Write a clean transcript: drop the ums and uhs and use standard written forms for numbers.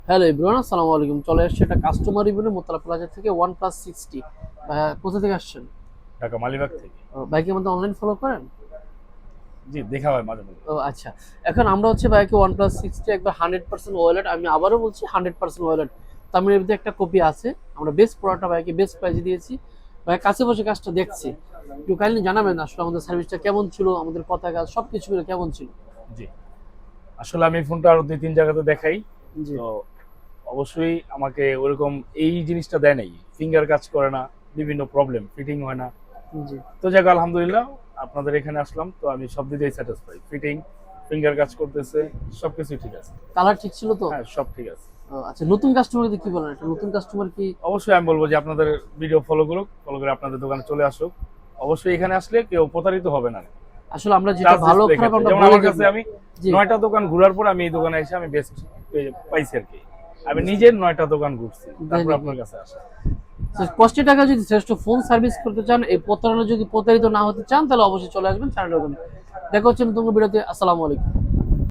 Hello everyone, আসসালামু আলাইকুম। চলে আসছে একটা কাস্টমার রিভিউ মোতালা প্লাজা থেকে OnePlus 60। কোথা থেকে আসছেন? ঢাকা মালিবাগ থেকে। বাইকের মধ্যে অনলাইন ফলো করেন? জি, দেখা হয় মাঝে মাঝে। ও আচ্ছা। এখন আমরা হচ্ছে বাইকে OnePlus 60 একবার 100% ওয়ালেট, আমি আবারও বলছি 100% ওয়ালেট। তামিলের ভিতরে একটা কপি আছে। আমরা বেস্ট প্রোডাক্টটা বাইকে বেস্ট প্রাইসে দিয়েছি। ভাই কাছে বসে কাজটা দেখছি, একটু কাইন্ডলি জানাবেন আসলে আমাদের সার্ভিসটা কেমন ছিল, আমাদের কথা কাজ সব কিছু মিলে কেমন ছিল। জি, আসলে আমি ফোনটা আরো 2-3 জায়গাতে দেখাই। জি তো অবশ্যই আমাকে ওরকম এই জিনিসটা দেয় নাই, ফিঙ্গার কাজ করে না, বিভিন্ন প্রবলেম, ফিটিং হয় না। জি। তো যাক আলহামদুলিল্লাহ, আপনাদের এখানে আসলাম, তো আমি সব দিকেই স্যাটিসফাই। ফিটিং, ফিঙ্গার কাজ করতেছে, সবকিছু ঠিক আছে। কালার ঠিক ছিল তো? হ্যাঁ, সব ঠিক আছে। আচ্ছা, নতুন কাস্টমারকে কি বলেন? একটা নতুন কাস্টমার কি? অবশ্যই আমি বলবো যে আপনাদের ভিডিও ফলো করুক, ফলো করে আপনাদের দোকানে চলে আসুক। অবশ্যই এখানে আসলে কেউ প্রতারিত হবে না। আসলে আমরা যেটা ভালো খারাপ আমরা যেমন বলে আমার দেব। কাছে আমি জি 9টা দোকান ঘোরার পর আমি এই দোকানে এসে আমি বেস্ট পাইছি আর কি। আমি নিজের 9টা দোকান ঘুরছি, তারপর আপনার কাছে আসা। কষ্টের টাকা যদি শ্রেষ্ঠ ফোন সার্ভিস করতে চান, এই প্রতারণা যদি প্রতারিত না হতে চান, তাহলে অবশ্যই চলে আসবেন চ্যানেল। দেখা হচ্ছে নতুন ভিডিওতে। আসসালামু আলাইকুম।